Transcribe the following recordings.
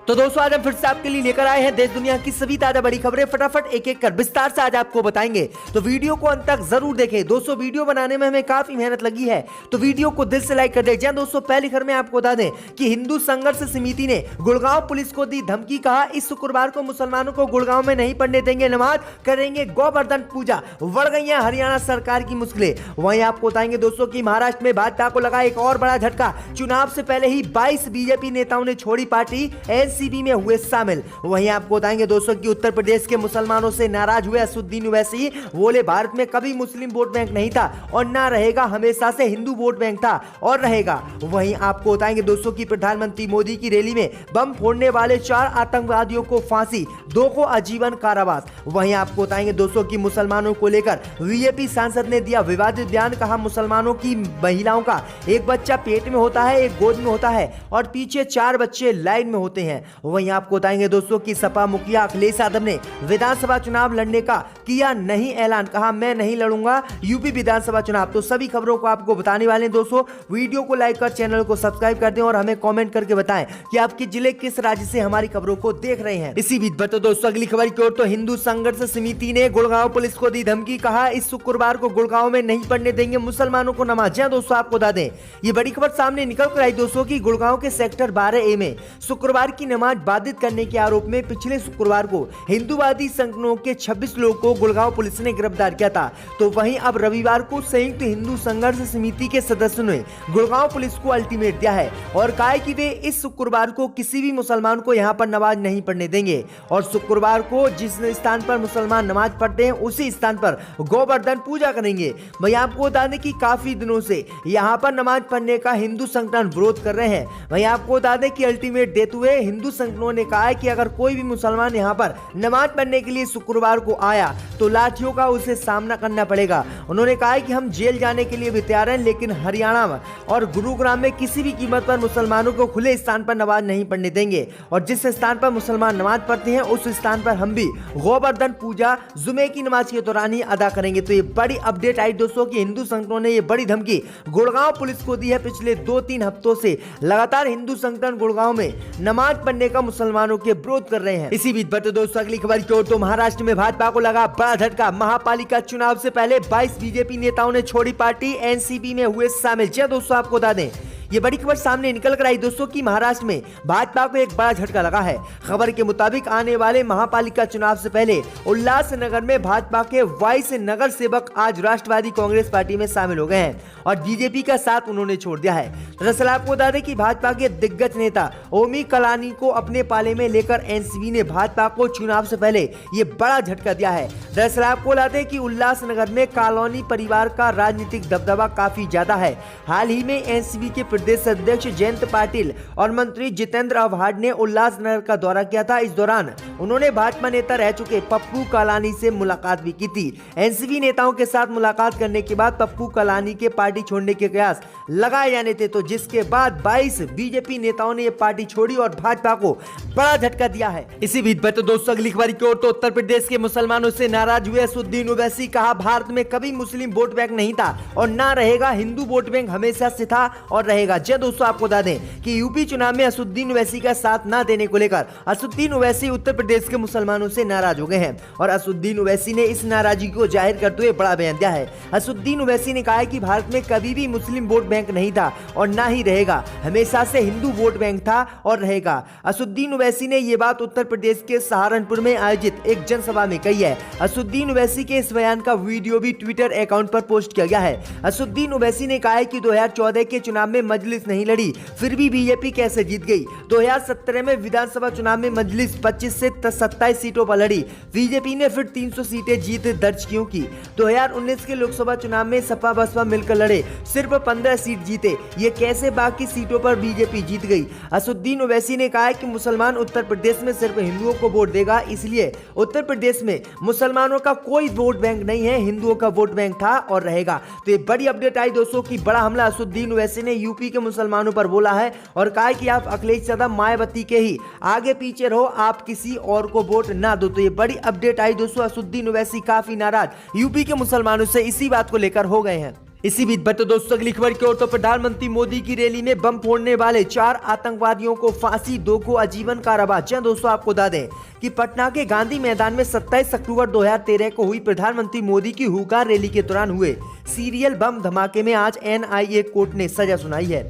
तो दोस्तों आज हम फिर से आपके लिए लेकर आए हैं देश दुनिया की सभी ताजा बड़ी खबरें। फटाफट एक एक कर विस्तार से आज आपको बताएंगे, तो वीडियो को अंत तक जरूर देखें। दोस्तों वीडियो बनाने में हमें काफी मेहनत लगी है, तो वीडियो को दिल से लाइक कर दें। जी दोस्तों, पहली खबर में आपको बता दें कि हिंदू संघर्ष समिति ने गुड़गांव पुलिस को दी धमकी। कहा इस शुक्रवार को मुसलमानों को गुड़गांव में नहीं पढ़ने देंगे नमाज, करेंगे गोवर्धन पूजा। बढ़ गई है हरियाणा सरकार की मुश्किलें। वहीं आपको बताएंगे दोस्तों की महाराष्ट्र में भाजपा को लगा एक और बड़ा झटका। चुनाव से पहले ही 22 बीजेपी नेताओं ने छोड़ी पार्टी, एनसीपी में हुए शामिल। वहीं आपको बताएंगे दोस्तों कि उत्तर प्रदेश के मुसलमानों से नाराज हुए असदुद्दीन ओवैसी। बोले भारत में कभी मुस्लिम वोट बैंक नहीं था और ना रहेगा, हमेशा से हिंदू वोट बैंक था और रहेगा। वहीं आपको बताएंगे दोस्तों कि प्रधानमंत्री मोदी की रैली में बम फोड़ने वाले 4 आतंकवादियों को फांसी, 2 को आजीवन कारावास। वहीं आपको बताएंगे दोस्तों कि मुसलमानों को लेकर बीजेपी सांसद ने दिया विवादित बयान। कहा मुसलमानों की महिलाओं का एक बच्चा पेट में होता है, एक गोद में होता है और पीछे 4 बच्चे लाइन में होते हैं। वहीं आपको बताएंगे दोस्तों कि सपा मुखिया अखिलेश यादव ने विधानसभा चुनाव लड़ने का किया नहीं ऐलान। कहा मैं नहीं लड़ूंगा यूपी विधानसभा चुनाव। तो सभी खबरों को आपको बताने वाले हैं दोस्तों। वीडियो को लाइक कर चैनल को सब्सक्राइब कर दें और हमें कमेंट करके बताएं कि आपके जिले किस राज्य से हमारी खबरों को देख रहे हैं। इसी बीच तो दोस्तों अगली खबर की ओर, तो हिंदू संघर्ष समिति ने गुड़गांव पुलिस को दी धमकी। कहा इस शुक्रवार को गुड़गांव में नहीं पढ़ने देंगे मुसलमानों को नमाज। दोस्तों आपको बता दें ये बड़ी खबर सामने निकल कर आई दोस्तों की गुड़गांव के सेक्टर 12A में शुक्रवार की नमाज बाधित करने के आरोप में पिछले शुक्रवार को हिंदूवादी संगठनों के 26 लोगों को गुड़गांव पुलिस ने गिरफ्तार किया था। तो वहीं अब रविवार को संयुक्त हिंदू संघर्ष समिति के सदस्यों ने गुड़गांव पुलिस को अल्टीमेट दिया है और कहा है कि वे इस शुक्रवार को किसी भी मुसलमान को यहां पर नमाज नहीं पढ़ने देंगे और शुक्रवार को जिस स्थान पर मुसलमान नमाज पढ़ते हैं उसी स्थान पर गोवर्धन पूजा करेंगे। वहीं आपको बता दें कि काफी दिनों से यहां पर नमाज पढ़ने का हिंदू संगठन विरोध कर रहे हैं। वहीं आपको बता दें कि अल्टीमेट देते हुए हिंदू संगठनों ने कहा है कि अगर कोई भी मुसलमान यहां पर नमाज पढ़ने के लिए शुक्रवार को आया तो लाठियों का उसे सामना करना पड़ेगा। उन्होंने कहा है कि हम जेल जाने के लिए भी तैयार हैं, लेकिन हरियाणा और गुरुग्राम में किसी भी कीमत पर मुसलमानों को खुले स्थान पर नमाज नहीं पढ़ने देंगे और जिस स्थान पर मुसलमान नमाज पढ़ते हैं उस स्थान पर हम भी गोवर्धन पूजा जुमे की नमाज के दौरान ही अदा करेंगे। तो ये बड़ी अपडेट आई दोस्तों कि हिंदू संगठनों ने ये बड़ी धमकी गुड़गांव पुलिस को दी है। पिछले 2-3 हफ्तों से लगातार हिंदू संगठन गुड़गांव में नमाज पढ़ने का मुसलमानों के विरोध कर रहे हैं। इसी बीच पर दोस्तों अगली खबर की ओर, तो महाराष्ट्र में भाजपा को लगा बड़ा झटका। महापालिका चुनाव से पहले 22 बीजेपी नेताओं ने छोड़ी पार्टी, एनसीपी में हुए शामिल। जी दोस्तों आपको बता दें ये बड़ी खबर सामने निकल कर आई दोस्तों कि महाराष्ट्र में भाजपा को एक बड़ा झटका लगा है। खबर के मुताबिक आने वाले महापालिका चुनाव से पहले उल्लासनगर में भाजपा के 22 नगर सेवक आज राष्ट्रवादी कांग्रेस पार्टी में शामिल हो गए हैं और बीजेपी का साथ उन्होंने छोड़ दिया है। दरअसल आपको बता दें कि भाजपा के दिग्गज नेता ओमी कलानी को अपने पाले में लेकर एनसीपी ने भाजपा को चुनाव से पहले ये बड़ा झटका दिया है। दरअसल आपको बता दें कि उल्लासनगर में कॉलोनी परिवार का राजनीतिक दबदबा काफी ज्यादा है। हाल ही में एनसीपी के प्रदेश अध्यक्ष जयंत पाटिल और मंत्री जितेंद्र आव्हाड ने उल्लासनगर का दौरा किया था। इस दौरान उन्होंने भाजपा नेता रह चुके पप्पू कलानी से मुलाकात भी की थी। एनसीपी नेताओं के साथ मुलाकात करने के बाद पप्पू कलानी के पार्टी छोड़ने के प्रयास लगाए जाने थे, तो जिसके बाद 22 बीजेपी नेताओं ने ये पार्टी छोड़ी और भाजपा को बड़ा झटका दिया है। इसी बीच पर तो दोस्तों अगली खबर की ओर, तो उत्तर प्रदेश के मुसलमानों से नाराज हुए असदुद्दीन ओवैसी। कहा भारत में कभी मुस्लिम वोट बैंक नहीं था और ना रहेगा, हिंदू वोट बैंक हमेशा से था और रहेगा। दोस्तों आपको बता दें कि यूपी चुनाव में असदुद्दीन ओवैसी का साथ ना देने को लेकर असदुद्दीन ओवैसी उत्तर प्रदेश के मुसलमानों से नाराज हो गए हैं और असदुद्दीन ओवैसी ने इस नाराजगी को जाहिर करते हुए बड़ा बयान दिया है। असदुद्दीन ओवैसी ने कहा है कि भारत में कभी भी मुस्लिम वोट बैंक नहीं था और ना ही रहेगा, हमेशा से हिंदू वोट बैंक था और रहेगा। असदुद्दीन ओवैसी ने यह बात उत्तर प्रदेश के सहारनपुर में आयोजित एक जनसभा में कही है। असदुद्दीन ओवैसी के इस बयान का वीडियो भी ट्विटर अकाउंट पर पोस्ट किया गया है। असदुद्दीन ओवैसी ने कहा है कि 2014 के चुनाव में मजलिस नहीं लड़ी, फिर भी बीजेपी कैसे जीत गई। 2017 में विधानसभा चुनाव में मजलिस 25 से 27 सीटों पर लड़ी, बीजेपी ने फिर 300 सीटें जीत दर्ज क्यों की। 2019 के लोकसभा चुनाव में सपा बसपा मिलकर लड़े, सिर्फ 15 सीट जीते, ये कैसे बाकी सीटों पर बीजेपी जीत गई। असदुद्दीन ओवैसी ने कहा है कि मुसलमान उत्तर प्रदेश में सिर्फ हिंदुओं को वोट देगा, इसलिए उत्तर प्रदेश में मुसलमानों का कोई वोट बैंक नहीं है, हिंदुओं का वोट बैंक था और रहेगा। तो ये बड़ी अपडेट आई दोस्तों की बड़ा हमला असदुद्दीन ओवैसी ने यूपी के मुसलमानों पर बोला है और कहा कि आप अखिलेश यादव मायावती के ही आगे पीछे रहो, आप किसी और को वोट ना दो। तो ये बड़ी अपडेट आई दोस्तों। असदुद्दीन ओवैसी काफी नाराज यूपी के मुसलमानों से इसी बात को लेकर हो गए हैं। इसी बीच बढ़ते दोस्तों अगली खबर की ओर तो प्रधानमंत्री मोदी की रैली में बम फोड़ने वाले 4 आतंकवादियों को फांसी, 2 को आजीवन कारावास। जी दोस्तों, आपको बता दें कि पटना के गांधी मैदान में 27 अक्टूबर 2013 को हुई प्रधानमंत्री मोदी की हुंकार रैली के दौरान हुए सीरियल बम धमाके में आज एनआईए कोर्ट ने सजा सुनाई है।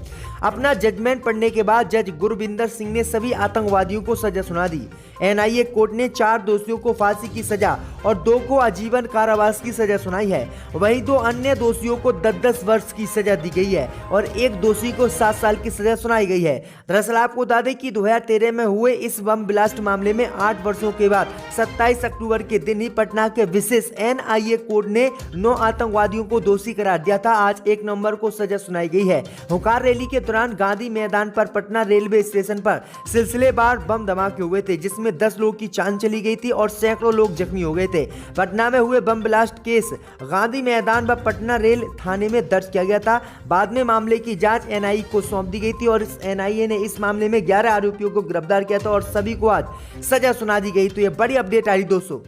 अपना जजमेंट पढ़ने के बाद जज गुरविंदर सिंह ने सभी आतंकवादियों को सजा सुना दी। एनआईए कोर्ट ने 4 दोषियों को फांसी की सजा और 2 को आजीवन कारावास की सजा सुनाई है। वहीं 2 अन्य दोषियों को 10-10 वर्ष की सजा दी गई है और एक दोषी को 7 साल की सजा सुनाई गई है। दरअसल आपको बता दें कि 2013 में हुए इस बम ब्लास्ट मामले में 8 वर्षों के बाद 27 अक्टूबर के दिन ही पटना के विशेष एनआईए कोर्ट ने 9 आतंकवादियों को दोषी करार दिया था। आज 1 नवंबर को सजा सुनाई गई है। हुंकार रैली के दौरान गांधी मैदान पर पटना रेलवे स्टेशन पर सिलसिलेवार बम धमाके हुए थे, जिसमें 10 लोगों की जान चली गई थी और सैकड़ों लोग जख्मी हो गए थे। पटना में हुए बम ब्लास्ट केस गांधी मैदान व पटना रेल थाने में दर्ज किया गया था। बाद में मामले की जांच एनआईए को सौंप दी गई थी और एनआईए ने इस मामले में 11 आरोपियों को गिरफ्तार किया था और सभी को आज सजा सुना दी गई। तो ये बड़ी अपडेट आ रही दोस्तों।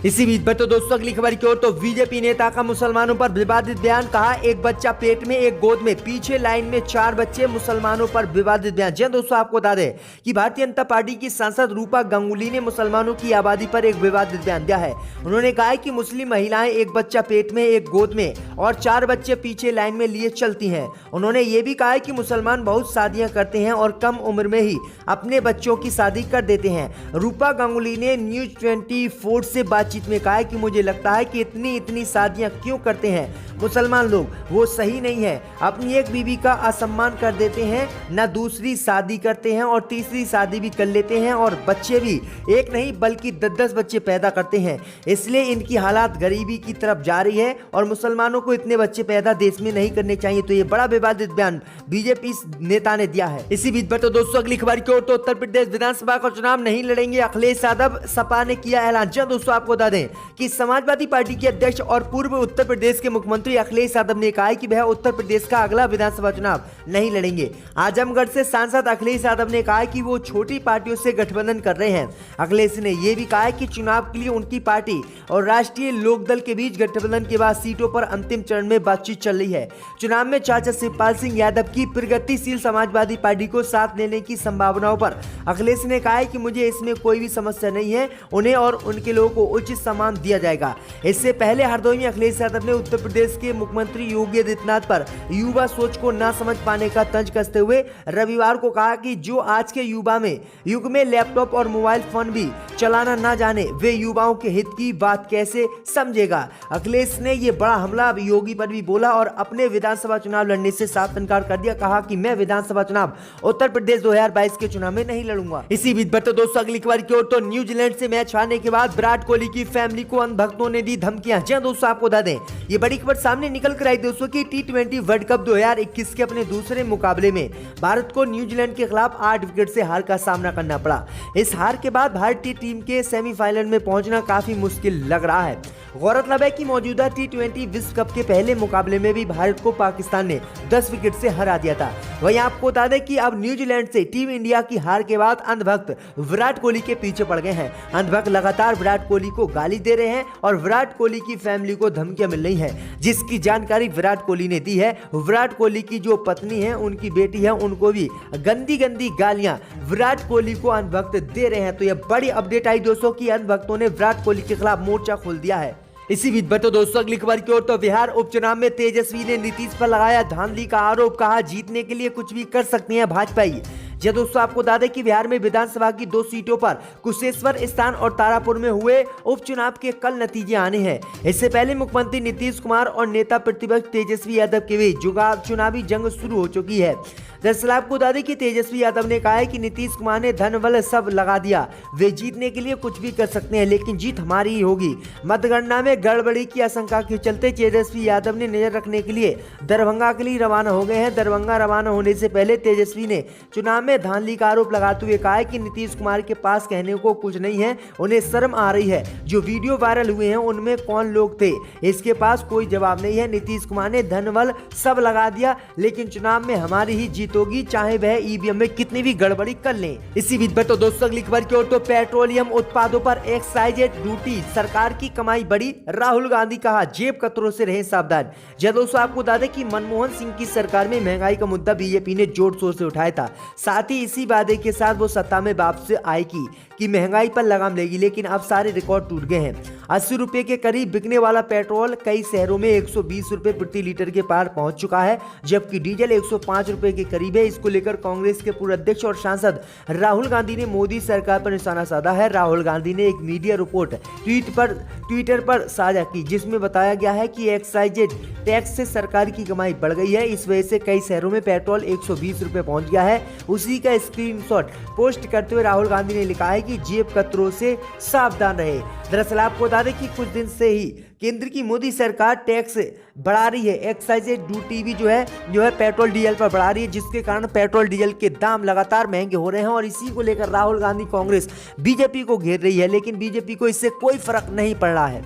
इसी बीच बढ़ते दोस्तों अगली खबर की ओर तो बीजेपी नेता का मुसलमानों पर विवादित बयान। कहा, एक बच्चा पेट में, एक गोद में, पीछे लाइन में 4 बच्चे, मुसलमानों पर विवादित बयान। जी दोस्तों, आपको बता दें कि भारतीय जनता पार्टी की सांसद रूपा गांगुली ने मुसलमानों की आबादी पर एक विवादित बयान दिया है। उन्होंने कहा है कि मुस्लिम महिलाएं एक बच्चा पेट में, एक गोद में और 4 बच्चे पीछे लाइन में लिए चलती हैं। उन्होंने ये भी कहा है कि मुसलमान बहुत शादियां करते हैं और कम उम्र में ही अपने बच्चों की शादी कर देते हैं। रूपा गांगुली ने न्यूज 24 से बातचीत में कहा है कि मुझे लगता है कि इतनी शादियां क्यों करते हैं मुसलमान लोग, वो सही नहीं है। अपनी एक बीवी का असम्मान कर देते हैं, न दूसरी शादी करते हैं और तीसरी शादी भी कर लेते हैं और बच्चे भी एक नहीं बल्कि 10-10 बच्चे पैदा करते हैं। इसलिए इनकी हालात गरीबी की तरफ जा रही है और मुसलमानों को इतने बच्चे पैदा देश में नहीं करने चाहिए। तो ये बड़ा विवादित बयान बीजेपी नेता ने दिया है। इसी बीच तो दोस्तों अगली खबर की ओर तो उत्तर प्रदेश विधानसभा का चुनाव नहीं लड़ेंगे अखिलेश यादव, सपा ने किया ऐलान। दोस्तों, आपको बता दें कि समाजवादी पार्टी के अध्यक्ष और पूर्व उत्तर प्रदेश के मुख्यमंत्री अखिलेश यादव ने कहा है कि वह उत्तर प्रदेश का अगला विधानसभा चुनाव नहीं लड़ेंगे। आजमगढ़ से सांसद अखिलेश यादव ने कहा है कि वो छोटी पार्टियों से गठबंधन कर रहे हैं। अखिलेश ने यह भी कहा है कि चुनाव के लिए उनकी पार्टी और राष्ट्रीय लोकदल के बीच गठबंधन के बाद सीटों पर अंतिम चरण में बातचीत चल रही है। चुनाव में चाचा शिवपाल सिंह यादव की प्रगतिशील समाजवादी पार्टी को साथ लेने की संभावनाओं पर अखिलेश ने कहा है कि मुझे इसमें कोई भी समस्या नहीं है, उन्हें और उनके लोगों को उचित सम्मान दिया जाएगा। इससे पहले हरदोई में अखिलेश यादव ने उत्तर प्रदेश के मुख्यमंत्री योगी आदित्यनाथ पर युवा सोच को ना समझ पाने का तंज कसते हुए रविवार को कहा कि जो आज के युग में लैपटॉप और मोबाइल फोन भी चलाना ना जाने, वे युवाओं के हित की बात कैसे समझेगा। अखिलेश ने यह बड़ा हमला योगी पर भी बोला और अपने विधानसभा चुनाव लड़ने से साफ इनकार कर दिया। कहा कि मैं विधानसभा चुनाव उत्तर प्रदेश 2022 के चुनाव में नहीं लड़ूंगा। इसी बीच बढ़ते दोस्तों अगली खबर की ओर तो न्यूजीलैंड से मैच हारने के बाद विराट कोहली की फैमिली को अंधभक्तों ने दी धमकियां। जी दोस्तों, आपको बता दें ये बड़ी खबर सामने निकल कर आई दोस्तों की T20 वर्ल्ड कप 2021 के अपने दूसरे मुकाबले में भारत को न्यूजीलैंड के खिलाफ 8 विकेट से हार का सामना करना पड़ा। इस हार के बाद भारतीय टीम के सेमीफाइनल में पहुंचना काफी मुश्किल लग रहा है। गौरतलब है कि मौजूदा T20 विश्व कप के पहले मुकाबले में भी भारत को पाकिस्तान ने 10 विकेट से हरा दिया था। वहीं आपको बता दें कि अब न्यूजीलैंड से टीम इंडिया की हार के बाद अंधभक्त विराट कोहली के पीछे पड़ गए हैं। अंधभक्त लगातार विराट कोहली को गाली दे रहे हैं और विराट कोहली की फैमिली को धमकियां मिल रही हैं, जिसकी जानकारी विराट कोहली ने दी है। विराट कोहली की जो पत्नी है, उनकी बेटी है, उनको भी गंदी गालियां विराट कोहली को अंधभक्त दे रहे हैं। तो यह बड़ी अपडेट आई दोस्तों की अंधभक्तों ने विराट कोहली के खिलाफ मोर्चा खोल दिया है। इसी बीच बढ़ते दोस्तों अगली खबर की ओर तो बिहार उपचुनाव में तेजस्वी ने नीतीश पर लगाया धांधली का आरोप। कहा जीतने के लिए कुछ भी कर सकती हैं भाजपाई। जी दोस्तों, आपको बता दें कि बिहार में विधानसभा की 2 सीटों पर कुशेश्वर स्थान और तारापुर में हुए उपचुनाव के कल नतीजे आने हैं। इससे पहले मुख्यमंत्री नीतीश कुमार और नेता प्रतिपक्ष तेजस्वी यादव के बीच चुनावी जंग शुरू हो चुकी है। दरअसल आपको बता दें कि तेजस्वी यादव ने कहा है कि नीतीश कुमार ने धन बल सब लगा दिया, वे जीतने के लिए कुछ भी कर सकते हैं लेकिन जीत हमारी ही होगी। मतगणना में गड़बड़ी की आशंका के चलते तेजस्वी यादव ने नजर रखने के लिए दरभंगा के लिए रवाना हो गए हैं। दरभंगा रवाना होने से पहले तेजस्वी ने चुनाव में में धांधली का आरोप लगाते हुए कहा है कि नीतीश कुमार के पास कहने को कुछ नहीं है, उन्हें शर्म आ रही है। जो वीडियो वायरल हुए हैं उनमें कौन लोग थे, इसके पास कोई जवाब नहीं है। नीतीश कुमार ने धन बल सब लगा दिया, लेकिन चुनाव में हमारी ही जीत होगी, चाहे वह ईवीएम में कितनी भी गड़बड़ी कर लें। इसी बीच तो दोस्तों अगली खबर की ओर, तो पेट्रोलियम उत्पादों पर एक्साइज ड्यूटी, सरकार की कमाई बढ़ी, राहुल गांधी कहा जेब कतरों से रहें सावधान। जब दोस्तों आपको बता दें कि मनमोहन सिंह की सरकार में महंगाई का मुद्दा बीजेपी ने जोर शोर से उठाया था। साथ ही इसी वादे के साथ वो सत्ता में वापस आएगी कि महंगाई पर लगाम लेगी, लेकिन अब सारे रिकॉर्ड टूट गए हैं। 80 रुपए के करीब बिकने वाला पेट्रोल कई शहरों में 120 रुपए प्रति लीटर के पार पहुंच चुका है, जबकि डीजल 105 रुपए के करीब है। इसको लेकर कांग्रेस के पूर्व अध्यक्ष और सांसद राहुल गांधी ने मोदी सरकार पर निशाना साधा है। राहुल गांधी ने एक मीडिया रिपोर्ट ट्विटर पर साझा की, जिसमें बताया गया है कि एक्साइज टैक्स से सरकार की कमाई बढ़ गई है। इस वजह से कई शहरों में पेट्रोल 120 रुपए पहुंच गया है। उसी का स्क्रीनशॉट पोस्ट करते हुए राहुल गांधी ने लिखा है कि जेब कतरों से सावधान रहे। दरअसल आपको बता दें कि कुछ दिन से ही केंद्र की मोदी सरकार टैक्स बढ़ा रही है, एक्साइज ड्यूटी भी जो है पेट्रोल डीजल पर बढ़ा रही है, जिसके कारण पेट्रोल डीजल के दाम लगातार महंगे हो रहे हैं। और इसी को लेकर राहुल गांधी कांग्रेस बीजेपी को घेर रही है, लेकिन बीजेपी को इससे कोई फर्क नहीं पड़ रहा है।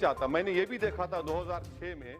चाहता मैंने ये भी देखा था 2006 में